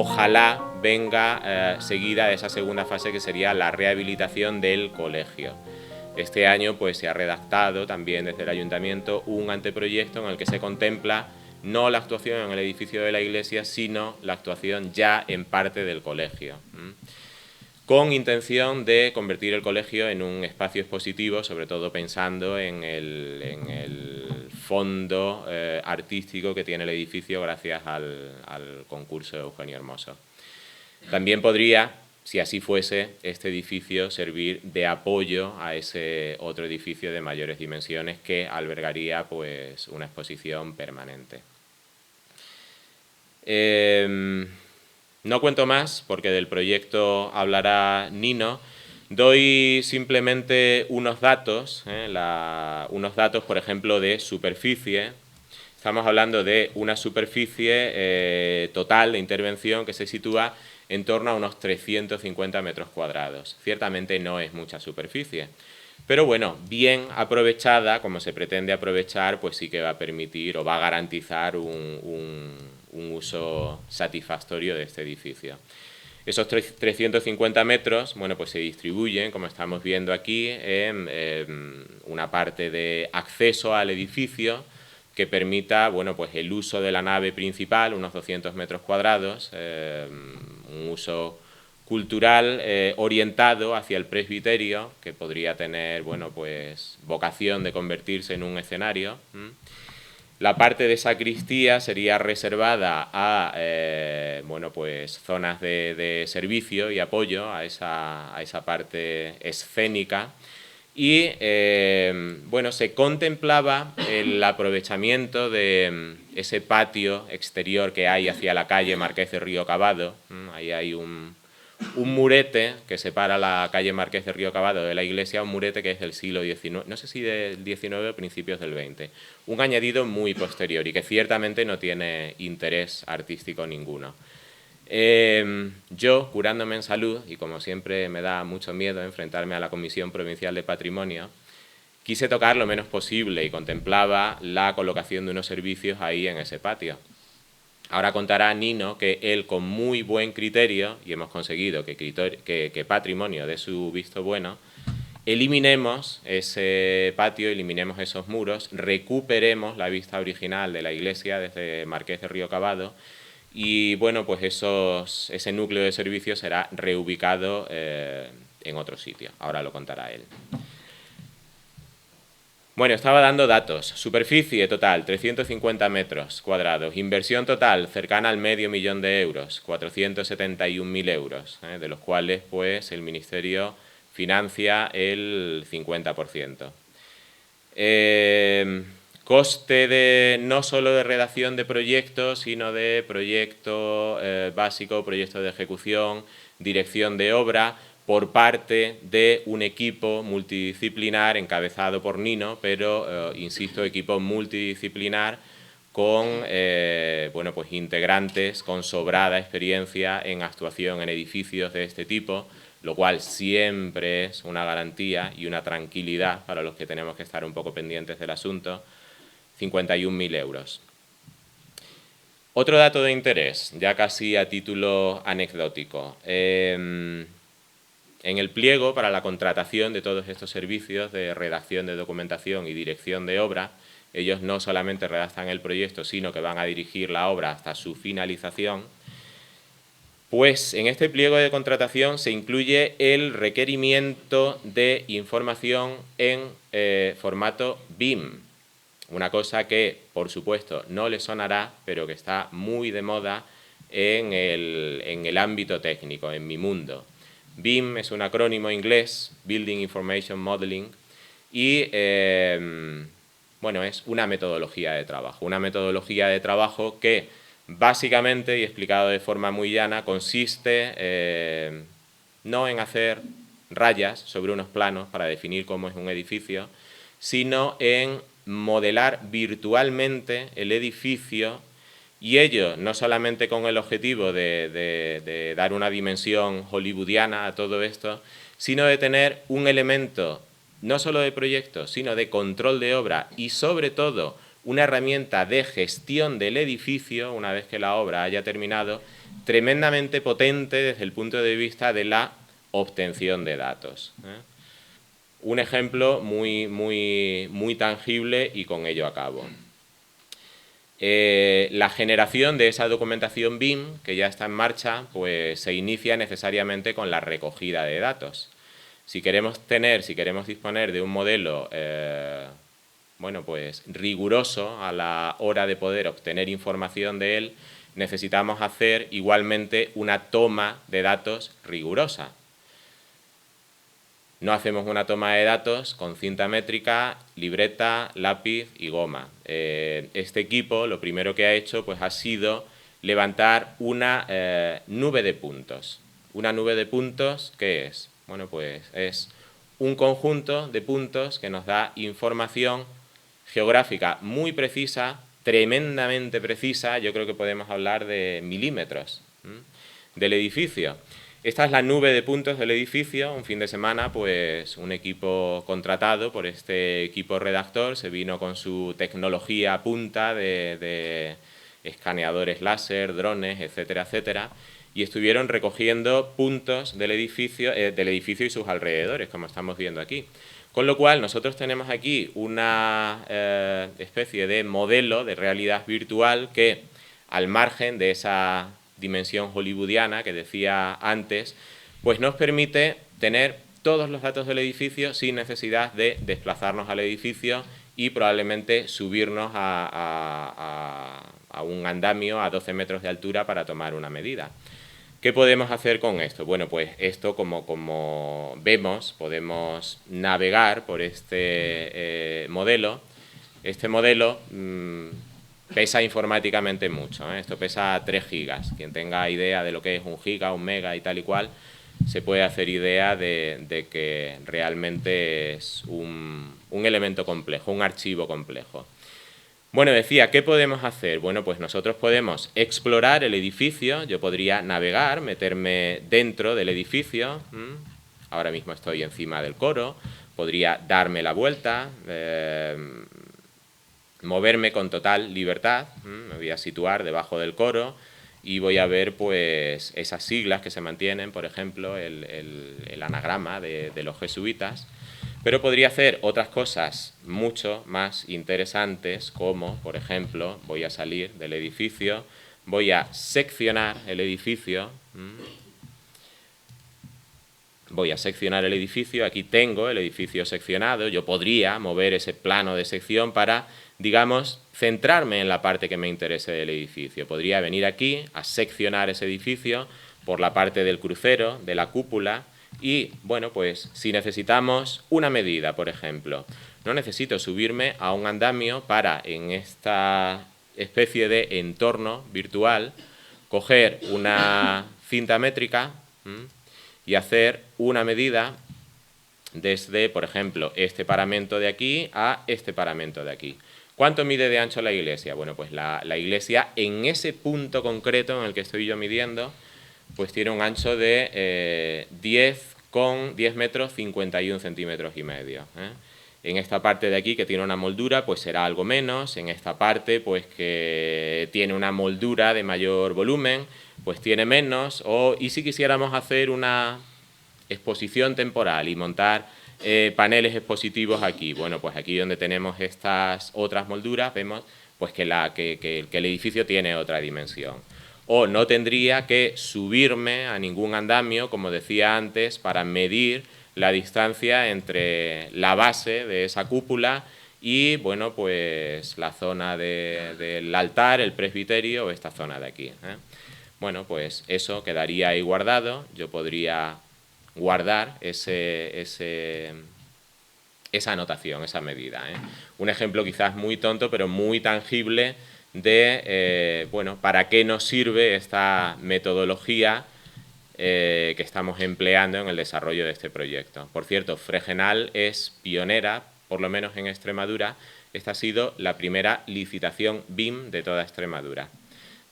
ojalá venga seguida de esa segunda fase, que sería la rehabilitación del colegio. Este año pues se ha redactado también desde el Ayuntamiento un anteproyecto en el que se contempla no la actuación en el edificio de la iglesia, sino la actuación ya en parte del colegio, con intención de convertir el colegio en un espacio expositivo, sobre todo pensando en el fondo artístico que tiene el edificio gracias al concurso de Eugenio Hermoso. También podría, si así fuese, este edificio servir de apoyo a ese otro edificio de mayores dimensiones que albergaría pues una exposición permanente. No cuento más porque del proyecto hablará Nino. Doy simplemente unos datos, por ejemplo, de superficie. Estamos hablando de una superficie total de intervención que se sitúa en torno a unos 350 metros cuadrados. Ciertamente no es mucha superficie, pero bueno, bien aprovechada, como se pretende aprovechar, pues sí que va a permitir o va a garantizar un uso satisfactorio de este edificio. Esos 350 metros, bueno, pues se distribuyen, como estamos viendo aquí, en una parte de acceso al edificio que permita, bueno, pues el uso de la nave principal, unos 200 metros cuadrados, un uso cultural orientado hacia el presbiterio, que podría tener, bueno, pues vocación de convertirse en un escenario. La parte de sacristía sería reservada a bueno, pues zonas de servicio y apoyo a esa parte escénica. Y bueno, se contemplaba el aprovechamiento de ese patio exterior que hay hacia la calle Marqués de Río Cavado. Ahí hay un murete que separa la calle Marqués de Río Cavado de la iglesia, un murete que es del siglo XIX, no sé si del XIX o principios del XX. Un añadido muy posterior y que ciertamente no tiene interés artístico ninguno. Yo, curándome en salud, y como siempre me da mucho miedo enfrentarme a la Comisión Provincial de Patrimonio, quise tocar lo menos posible y contemplaba la colocación de unos servicios ahí en ese patio. Ahora contará Nino que él, con muy buen criterio, y hemos conseguido que Patrimonio dé su visto bueno, eliminemos ese patio, eliminemos esos muros, recuperemos la vista original de la iglesia desde Marqués de Río Cavado. Y bueno, pues ese núcleo de servicios será reubicado en otro sitio. Ahora lo contará él. Bueno, estaba dando datos. Superficie total, 350 metros cuadrados. Inversión total, cercana al $500.000 de euros, 471.000 euros, de los cuales pues el Ministerio financia el 50%. Coste no solo de redacción de proyectos, sino de proyecto básico, proyecto de ejecución, dirección de obra, por parte de un equipo multidisciplinar encabezado por Nino, pero, insisto, equipo multidisciplinar con bueno, pues integrantes con sobrada experiencia en actuación en edificios de este tipo, lo cual siempre es una garantía y una tranquilidad para los que tenemos que estar un poco pendientes del asunto. 51.000 euros. Otro dato de interés, ya casi a título anecdótico. En el pliego para la contratación de todos estos servicios de redacción de documentación y dirección de obra, ellos no solamente redactan el proyecto, sino que van a dirigir la obra hasta su finalización. Pues en este pliego de contratación se incluye el requerimiento de información en formato BIM. Una cosa que, por supuesto, no le sonará, pero que está muy de moda en el ámbito técnico, en mi mundo. BIM es un acrónimo inglés, Building Information Modeling, y bueno, es una metodología de trabajo que básicamente, y explicado de forma muy llana, consiste no en hacer rayas sobre unos planos para definir cómo es un edificio, sino en modelar virtualmente el edificio, y ello no solamente con el objetivo de dar una dimensión hollywoodiana a todo esto, sino de tener un elemento no solo de proyecto, sino de control de obra y sobre todo una herramienta de gestión del edificio, una vez que la obra haya terminado, tremendamente potente desde el punto de vista de la obtención de datos. Un ejemplo muy tangible y con ello acabo. La generación de esa documentación BIM, que ya está en marcha, pues se inicia necesariamente con la recogida de datos. Si queremos disponer de un modelo bueno, pues riguroso a la hora de poder obtener información de él, necesitamos hacer igualmente una toma de datos rigurosa. No hacemos una toma de datos con cinta métrica, libreta, lápiz y goma. Este equipo lo primero que ha hecho pues, ha sido levantar una nube de puntos. ¿Una nube de puntos qué es? Bueno, pues es un conjunto de puntos que nos da información geográfica muy precisa, tremendamente precisa, yo creo que podemos hablar de milímetros del edificio. Esta es la nube de puntos del edificio. Un fin de semana, pues un equipo contratado por este equipo redactor se vino con su tecnología a punta de escaneadores láser, drones, etcétera, etcétera, y estuvieron recogiendo puntos del edificio y sus alrededores, como estamos viendo aquí. Con lo cual, nosotros tenemos aquí una especie de modelo de realidad virtual que, al margen de esa dimensión hollywoodiana que decía antes, pues nos permite tener todos los datos del edificio sin necesidad de desplazarnos al edificio y probablemente subirnos a un andamio a 12 metros de altura para tomar una medida. ¿Qué podemos hacer con esto? Bueno, pues esto, como vemos, podemos navegar por este modelo. Este modelo pesa informáticamente mucho, ¿eh? Esto pesa 3 gigas. Quien tenga idea de lo que es 1 giga, 1 mega y tal y cual, se puede hacer idea de que realmente es un elemento complejo, un archivo complejo. Bueno, decía, ¿qué podemos hacer? Bueno, pues nosotros podemos explorar el edificio. Yo podría navegar, meterme dentro del edificio. Ahora mismo estoy encima del coro. Podría darme la vuelta, moverme con total libertad. Me voy a situar debajo del coro y voy a ver pues esas siglas que se mantienen, por ejemplo, el anagrama de los jesuitas. Pero podría hacer otras cosas mucho más interesantes, como, por ejemplo, voy a salir del edificio, voy a seccionar el edificio. Voy a seccionar el edificio, aquí tengo el edificio seccionado, yo podría mover ese plano de sección para, digamos, centrarme en la parte que me interese del edificio. Podría venir aquí a seccionar ese edificio por la parte del crucero, de la cúpula, y, bueno, pues si necesitamos una medida, por ejemplo, no necesito subirme a un andamio para, en esta especie de entorno virtual, coger una cinta métrica y hacer una medida desde, por ejemplo, este paramento de aquí a este paramento de aquí. ¿Cuánto mide de ancho la iglesia? Bueno, pues la iglesia en ese punto concreto en el que estoy yo midiendo, pues tiene un ancho de 10 metros 51 centímetros y medio. En esta parte de aquí que tiene una moldura, pues será algo menos. En esta parte, pues que tiene una moldura de mayor volumen, pues tiene menos. Y si quisiéramos hacer una exposición temporal y montar paneles expositivos aquí, bueno, pues aquí donde tenemos estas otras molduras, vemos pues que el edificio tiene otra dimensión. O no tendría que subirme a ningún andamio, como decía antes, para medir la distancia entre la base de esa cúpula y, bueno, pues la zona del altar, el presbiterio o esta zona de aquí. Bueno, pues eso quedaría ahí guardado. Yo podría guardar esa anotación, esa medida. Un ejemplo quizás muy tonto, pero muy tangible de, bueno, para qué nos sirve esta metodología que estamos empleando en el desarrollo de este proyecto. Por cierto, Fregenal es pionera, por lo menos en Extremadura. Esta ha sido la primera licitación BIM de toda Extremadura.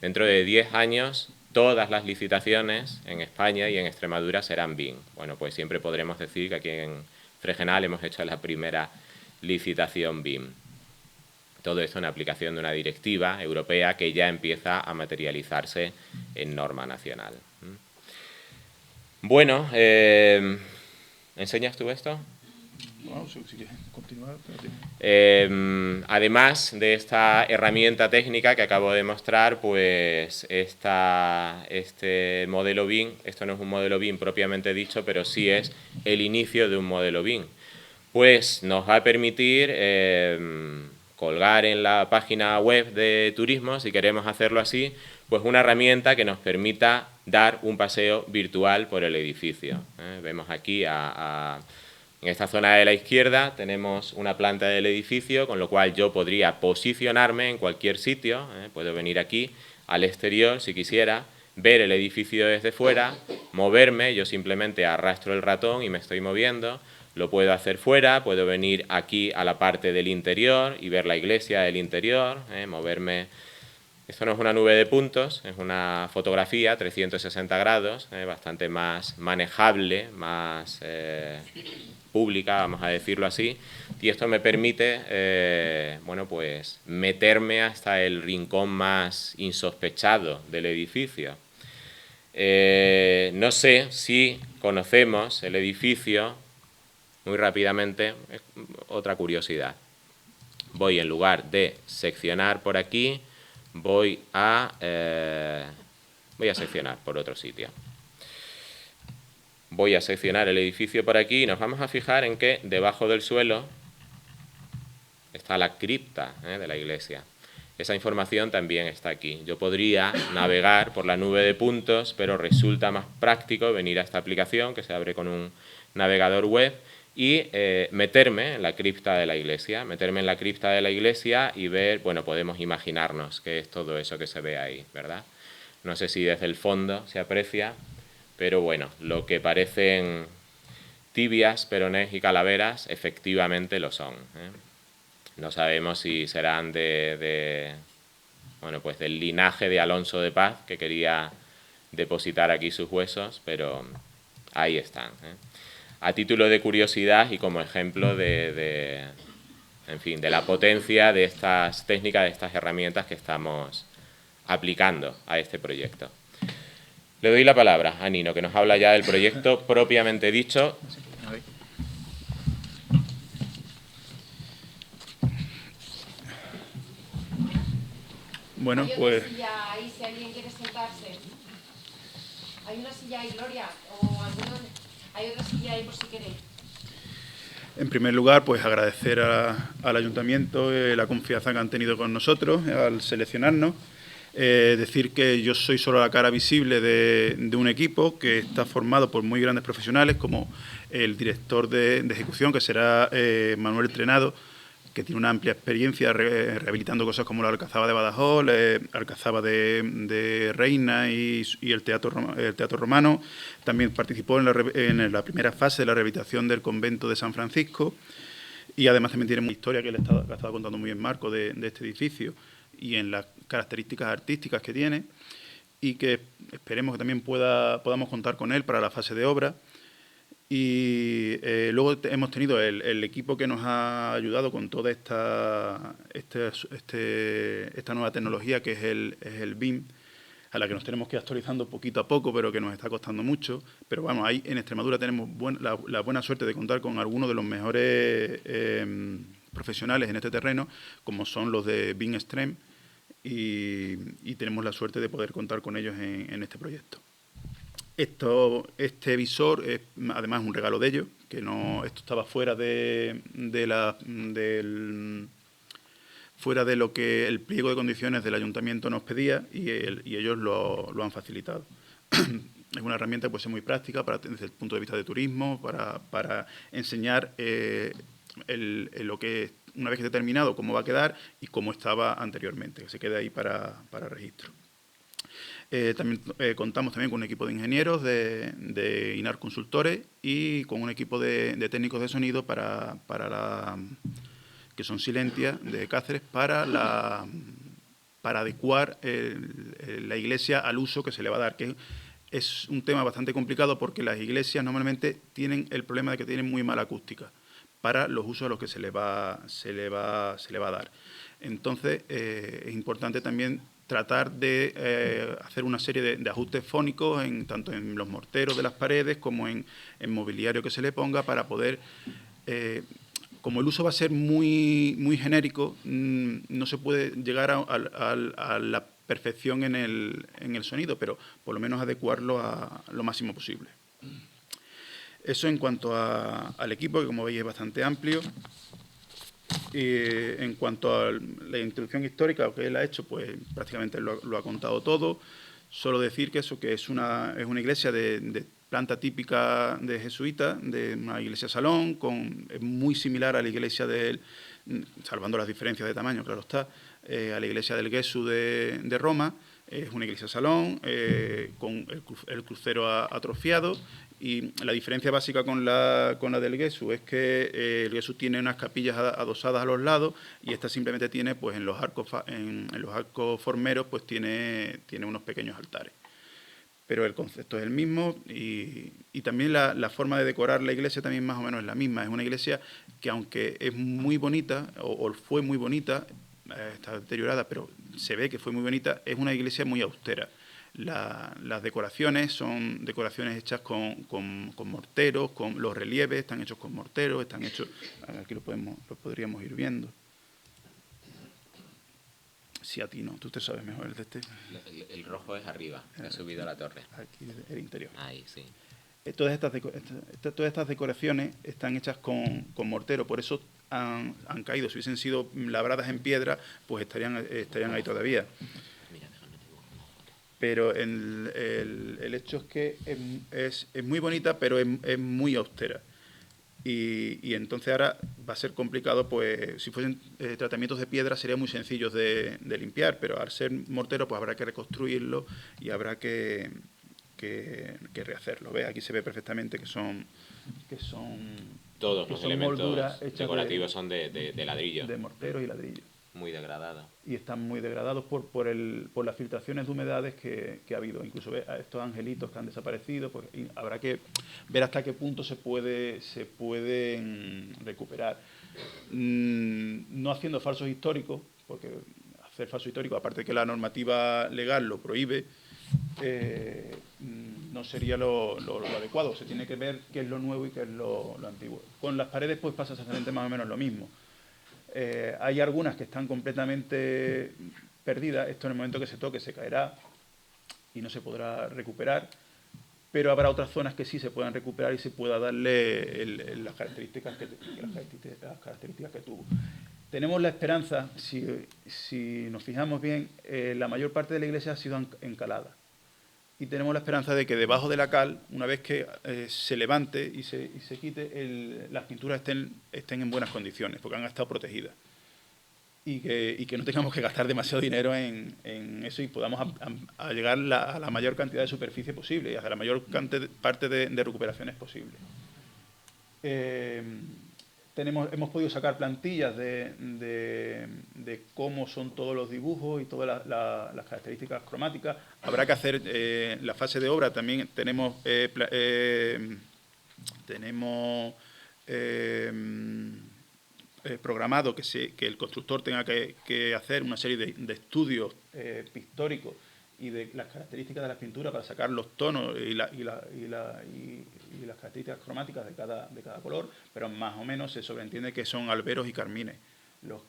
Dentro de 10 años, todas las licitaciones en España y en Extremadura serán BIM. Bueno, pues siempre podremos decir que aquí en Fregenal hemos hecho la primera licitación BIM. Todo esto en aplicación de una directiva europea que ya empieza a materializarse en norma nacional. Bueno, ¿enseñas tú esto? Bueno, si quieres continuar. Además de esta herramienta técnica que acabo de mostrar, pues este modelo BIM, esto no es un modelo BIM propiamente dicho, pero sí es el inicio de un modelo BIM. Pues nos va a permitir colgar en la página web de turismo, si queremos hacerlo así, pues una herramienta que nos permita dar un paseo virtual por el edificio. Vemos aquí en esta zona de la izquierda tenemos una planta del edificio, con lo cual yo podría posicionarme en cualquier sitio, puedo venir aquí al exterior si quisiera, ver el edificio desde fuera, moverme, yo simplemente arrastro el ratón y me estoy moviendo, lo puedo hacer fuera, puedo venir aquí a la parte del interior y ver la iglesia del interior, moverme. Esto no es una nube de puntos, es una fotografía 360 grados, bastante más manejable, más pública, vamos a decirlo así, y esto me permite, bueno, pues meterme hasta el rincón más insospechado del edificio. No sé si conocemos el edificio, muy rápidamente, otra curiosidad. Voy, en lugar de seccionar por aquí, voy a seccionar por otro sitio. Voy a seccionar el edificio por aquí y nos vamos a fijar en que debajo del suelo está la cripta de la iglesia. Esa información también está aquí. Yo podría navegar por la nube de puntos, pero resulta más práctico venir a esta aplicación que se abre con un navegador web y meterme en la cripta de la iglesia. Meterme en la cripta de la iglesia y ver, bueno, podemos imaginarnos qué es todo eso que se ve ahí, ¿verdad? No sé si desde el fondo se aprecia, pero bueno, lo que parecen tibias, peronés y calaveras, efectivamente lo son. No sabemos si serán bueno, pues del linaje de Alonso de Paz, que quería depositar aquí sus huesos, pero ahí están. A título de curiosidad y como ejemplo en fin, de la potencia de estas técnicas, de estas herramientas que estamos aplicando a este proyecto. Le doy la palabra a Nino, que nos habla ya del proyecto propiamente dicho. Bueno, pues... Hay una silla ahí, si alguien quiere sentarse. Hay una silla ahí, Gloria, o hay otra silla ahí por si queréis. En primer lugar, pues agradecer al Ayuntamiento la confianza que han tenido con nosotros al seleccionarnos. Decir que yo soy solo la cara visible de un equipo que está formado por muy grandes profesionales, como el director de ejecución, que será Manuel Trenado, que tiene una amplia experiencia rehabilitando cosas como la Alcazaba de Badajoz, Alcazaba de Reina y el Teatro Romano. También participó en la primera fase de la rehabilitación del convento de San Francisco y además también tiene una historia que le ha estado contando muy bien Marco de este edificio y en las características artísticas que tiene, y que esperemos que también podamos contar con él para la fase de obra. Y luego hemos tenido el equipo que nos ha ayudado con toda esta nueva tecnología, que es el BIM, a la que nos tenemos que ir actualizando poquito a poco, pero que nos está costando mucho. Pero vamos, ahí en Extremadura tenemos la buena suerte de contar con algunos de los mejores profesionales en este terreno, como son los de BIM Extreme, y tenemos la suerte de poder contar con ellos en este proyecto. Este visor es además un regalo de ellos, que esto estaba fuera fuera de lo que el pliego de condiciones del Ayuntamiento nos pedía, y ellos lo han facilitado. Es una herramienta que puede ser muy práctica desde el punto de vista de turismo, para enseñar lo que, una vez que esté terminado, cómo va a quedar y cómo estaba anteriormente, que se quede ahí para registro. También contamos también con un equipo de ingenieros de INAR Consultores y con un equipo de técnicos de sonido que son Silentia, de Cáceres, para adecuar la iglesia al uso que se le va a dar, que es un tema bastante complicado porque las iglesias normalmente tienen el problema de que tienen muy mala acústica. para los usos a los que se le va a dar. Entonces, es importante también tratar de hacer una serie de ajustes fónicos tanto en los morteros de las paredes como en mobiliario que se le ponga para poder... como el uso va a ser muy genérico, no se puede llegar a la perfección en el sonido, pero por lo menos adecuarlo a lo máximo posible. Eso en cuanto al equipo, que como veis es bastante amplio. En cuanto a la introducción histórica, que él ha hecho, pues prácticamente lo ha contado todo. Solo decir que es una iglesia de planta típica de jesuita, de una iglesia salón, es muy similar a la iglesia salvando las diferencias de tamaño, claro está, a la iglesia del Gesù de Roma. Es una iglesia salón, con el crucero atrofiado, y la diferencia básica con la del Gesù es que el Gesù tiene unas capillas adosadas a los lados, y esta simplemente tiene, pues en los arcos formeros, pues tiene unos pequeños altares. Pero el concepto es el mismo, y también la forma de decorar la iglesia también más o menos es la misma. Es una iglesia que, aunque es muy bonita, o fue muy bonita, está deteriorada, pero se ve que fue muy bonita, es una iglesia muy austera. Las decoraciones son decoraciones hechas con morteros, con los relieves están hechos con morteros, están hechos... Aquí lo podríamos ir viendo. Sí, a ti no, tú te sabes mejor el de este. El rojo es arriba, he subido a la torre. Aquí, el interior. Ahí, sí. Todas estas decoraciones están hechas con mortero, por eso han caído. Si hubiesen sido labradas en piedra, pues estarían ahí todavía. Pero el hecho es que es muy bonita, pero es muy austera. Y entonces ahora va a ser complicado, pues si fuesen tratamientos de piedra serían muy sencillos de limpiar, pero al ser mortero pues habrá que reconstruirlo y habrá que rehacerlo. ¿Ves? Aquí se ve perfectamente que son todos los elementos decorativos son de ladrillo. De morteros y ladrillo. Muy degradado. Y están muy degradados por las filtraciones de humedades que ha habido. Incluso a estos angelitos que han desaparecido, pues habrá que ver hasta qué punto se pueden recuperar. No haciendo falsos históricos, porque hacer falso histórico, aparte de que la normativa legal lo prohíbe, no sería lo adecuado. Se tiene que ver qué es lo nuevo y qué es lo antiguo. Con las paredes pues pasa exactamente más o menos lo mismo. Hay algunas que están completamente perdidas. Esto en el momento que se toque se caerá y no se podrá recuperar, pero habrá otras zonas que sí se puedan recuperar y se pueda darle las características que tuvo. Tenemos la esperanza, si nos fijamos bien, la mayor parte de la iglesia ha sido encalada. Y tenemos la esperanza de que debajo de la cal, una vez que se levante y se quite, las pinturas estén en buenas condiciones, porque han estado protegidas. Y que no tengamos que gastar demasiado dinero en eso y podamos a llegar a la mayor cantidad de superficie posible y a la mayor parte de recuperaciones posible. Hemos podido sacar plantillas de cómo son todos los dibujos y todas las características cromáticas. Habrá que hacer la fase de obra. También tenemos programado que el constructor tenga que hacer una serie de estudios pictóricos y de las características de las pinturas para sacar los tonos y las características cromáticas de cada color, pero más o menos se sobreentiende que son alberos y carmines los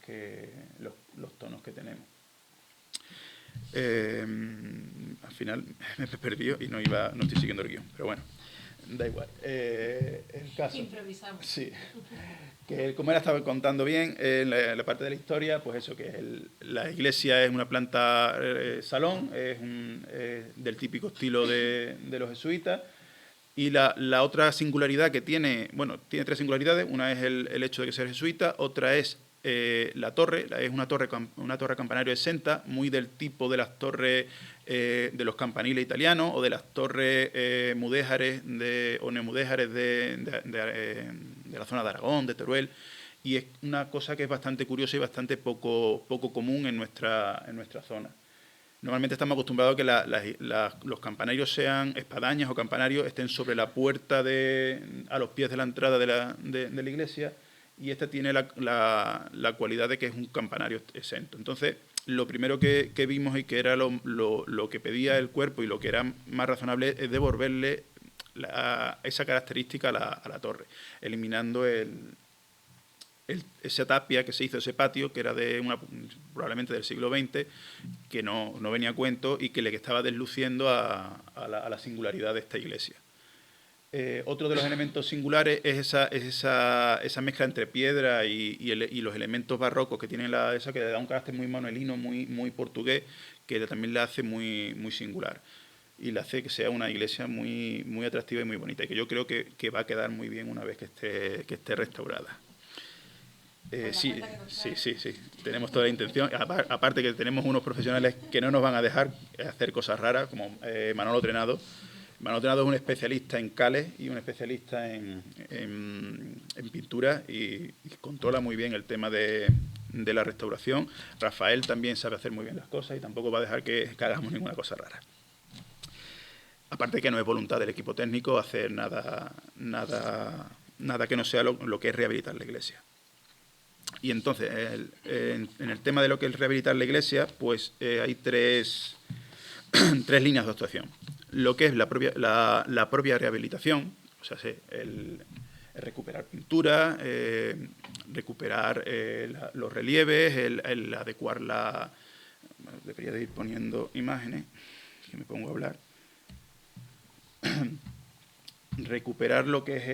tonos que tenemos. Al final me he perdido y no estoy siguiendo el guión, pero bueno, da igual. El caso. Improvisamos. Sí. Que como él estaba contando bien, la parte de la historia, pues eso, que la iglesia es una planta salón, es del típico estilo de los jesuitas, y la otra singularidad que tiene tres singularidades. Una es el hecho de que sea jesuita, otra es la torre, es una torre campanario exenta, muy del tipo de las torres de los campaniles italianos o de las torres mudéjares o neomudéjares de la zona de Aragón, de Teruel, y es una cosa que es bastante curiosa y bastante poco común en nuestra zona. Normalmente estamos acostumbrados a que los campanarios sean espadañas o campanarios, estén sobre la puerta a los pies de la entrada de la iglesia, y esta tiene la cualidad de que es un campanario exento. Entonces, lo primero que vimos y que era lo que pedía el cuerpo y lo que era más razonable es devolverle esa característica a la torre, eliminando esa tapia que se hizo, ese patio, que era probablemente del siglo XX, que no venía a cuento y que le estaba desluciendo a la singularidad de esta iglesia. Otro de los elementos singulares es esa mezcla entre piedra y los elementos barrocos que tiene esa, que le da un carácter muy manuelino, muy portugués, que también la hace muy singular. Y le hace que sea una iglesia muy atractiva y muy bonita, y que yo creo que va a quedar muy bien una vez que esté restaurada. Sí, tenemos toda la intención. Aparte que tenemos unos profesionales que no nos van a dejar hacer cosas raras, como Manolo Trenado. Manolo Trenado es un especialista en cales y un especialista en pintura y controla muy bien el tema de la restauración. Rafael también sabe hacer muy bien las cosas y tampoco va a dejar que hagamos ninguna cosa rara. Aparte que no es voluntad del equipo técnico hacer nada que no sea lo que es rehabilitar la iglesia. Y entonces, en el tema de lo que es rehabilitar la iglesia, pues hay tres líneas de actuación. Lo que es la propia rehabilitación, o sea, el recuperar pintura, recuperar los relieves, el adecuar debería de ir poniendo imágenes, que me pongo a hablar. Recuperar lo que es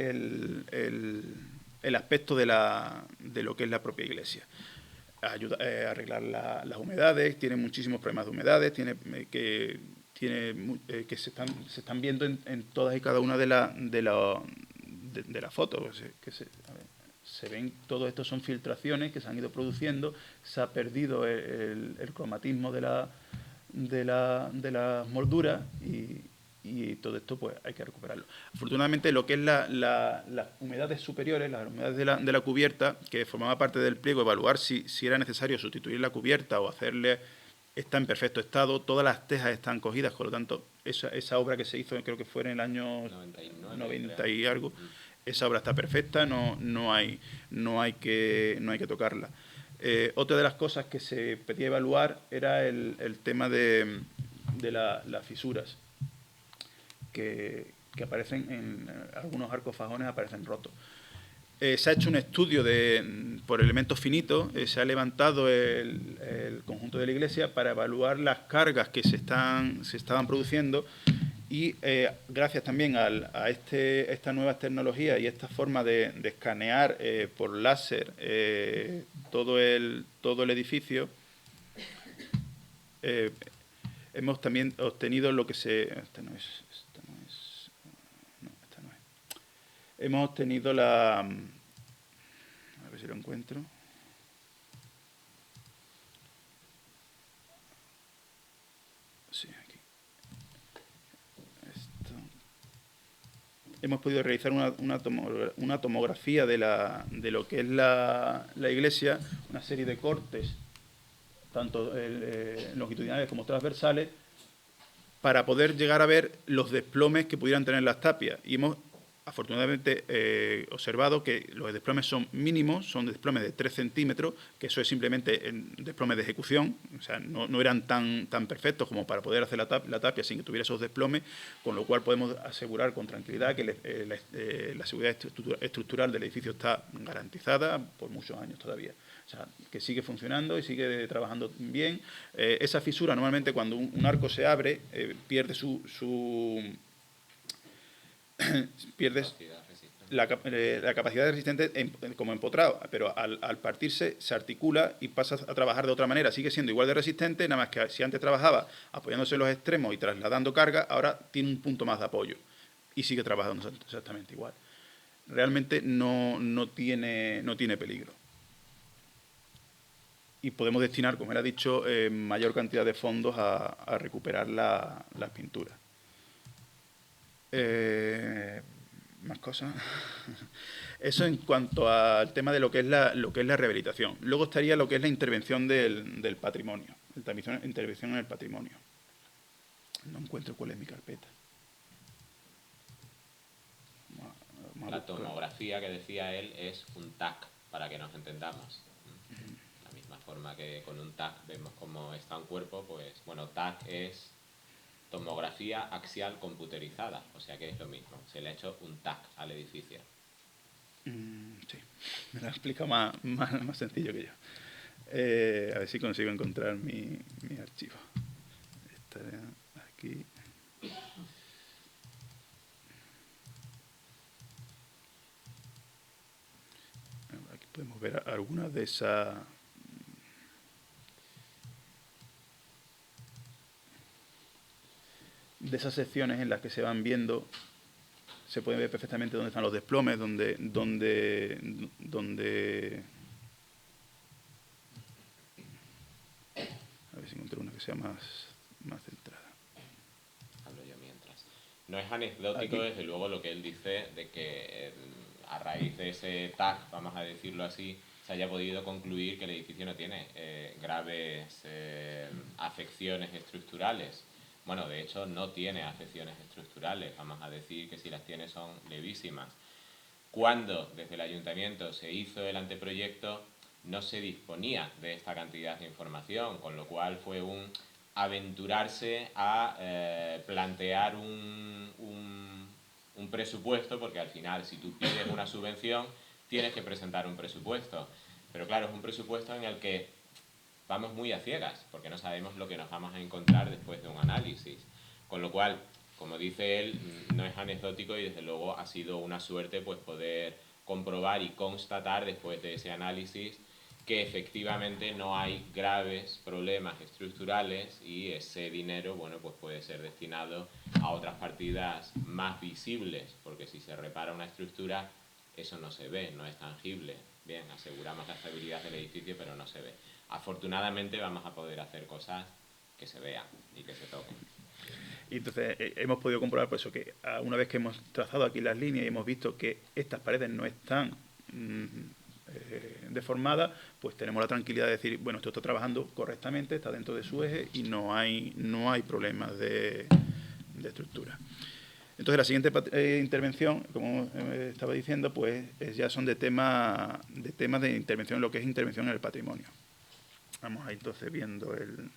el aspecto de lo que es la propia iglesia. Arreglar las humedades, tiene muchísimos problemas de humedades, que se están viendo en todas y cada una de las fotos. Se ven, todo esto son filtraciones que se han ido produciendo, se ha perdido el cromatismo de la moldura y todo esto pues hay que recuperarlo. Afortunadamente lo que es las humedades superiores, las humedades de la cubierta, que formaba parte del pliego, evaluar si era necesario sustituir la cubierta o hacerle, está en perfecto estado, todas las tejas están cogidas, por lo tanto esa obra que se hizo, creo que fue en el año 90 y algo, esa obra está perfecta, no hay que tocarla. Otra de las cosas que se pedía evaluar era el tema de las fisuras, que aparecen en algunos arcos fajones, aparecen rotos. Se ha hecho un estudio por elementos finitos, se ha levantado el conjunto de la iglesia para evaluar las cargas que se estaban produciendo y gracias también a estas nuevas tecnologías y esta forma de escanear por láser todo el edificio, hemos también obtenido lo que hemos obtenido a ver si lo encuentro. Sí, aquí. Hemos podido realizar una tomografía de lo que es la iglesia, una serie de cortes, tanto longitudinales como transversales, para poder llegar a ver los desplomes que pudieran tener las tapias. Y hemos, afortunadamente, observado que los desplomes son mínimos, son desplomes de 3 centímetros, que eso es simplemente desplomes de ejecución, o sea, no eran tan perfectos como para poder hacer la tapia sin que tuviera esos desplomes, con lo cual podemos asegurar con tranquilidad que la seguridad estructural del edificio está garantizada por muchos años todavía. O sea, que sigue funcionando y sigue trabajando bien. Esa fisura, normalmente cuando un arco se abre, pierde la capacidad de resistente como empotrado, pero al partirse se articula y pasa a trabajar de otra manera. Sigue siendo igual de resistente, nada más que si antes trabajaba apoyándose en los extremos y trasladando carga, ahora tiene un punto más de apoyo y sigue trabajando exactamente igual. Realmente no tiene peligro. Y podemos destinar, como él ha dicho, mayor cantidad de fondos a recuperar las pinturas. Más cosas. Eso en cuanto al tema de lo que es la rehabilitación. Luego estaría lo que es la intervención del patrimonio, intervención en el patrimonio. No encuentro cuál es mi carpeta. La tomografía que decía él es un TAC, para que nos entendamos. De la misma forma que con un TAC vemos cómo está un cuerpo, pues bueno, TAC es tomografía axial computerizada, o sea que es lo mismo, se le ha hecho un TAC al edificio. Sí, me lo explica más sencillo que yo. A ver si consigo encontrar mi archivo. Estaré aquí. Aquí podemos ver algunas de esas secciones en las que se van viendo. Se puede ver perfectamente dónde están los desplomes, donde a ver si encuentro una que sea más centrada. Hablo yo mientras. No es anecdótico, Aquí. desde luego, lo que él dice de que a raíz de ese TAC, vamos a decirlo así, se haya podido concluir que el edificio no tiene graves afecciones estructurales. Bueno, de hecho, no tiene afecciones estructurales, vamos a decir que si las tiene son levísimas. Cuando desde el ayuntamiento se hizo el anteproyecto, no se disponía de esta cantidad de información, con lo cual fue un aventurarse a plantear un presupuesto, porque al final, si tú pides una subvención, tienes que presentar un presupuesto. Pero claro, es un presupuesto en el que vamos muy a ciegas, porque no sabemos lo que nos vamos a encontrar después de un análisis. Con lo cual, como dice él, no es anecdótico y desde luego ha sido una suerte pues poder comprobar y constatar después de ese análisis que efectivamente no hay graves problemas estructurales y ese dinero, bueno, pues puede ser destinado a otras partidas más visibles, porque si se repara una estructura, eso no se ve, no es tangible. Bien, aseguramos la estabilidad del edificio, pero no se ve. Afortunadamente vamos a poder hacer cosas que se vean y que se toquen. Y entonces hemos podido comprobar por eso que una vez que hemos trazado aquí las líneas y hemos visto que estas paredes no están deformadas, pues tenemos la tranquilidad de decir, bueno, esto está trabajando correctamente, está dentro de su eje y no hay problemas de estructura. Entonces, la siguiente intervención, como estaba diciendo, pues ya son de temas de intervención, lo que es intervención en el patrimonio. Vamos a ir entonces viendo el...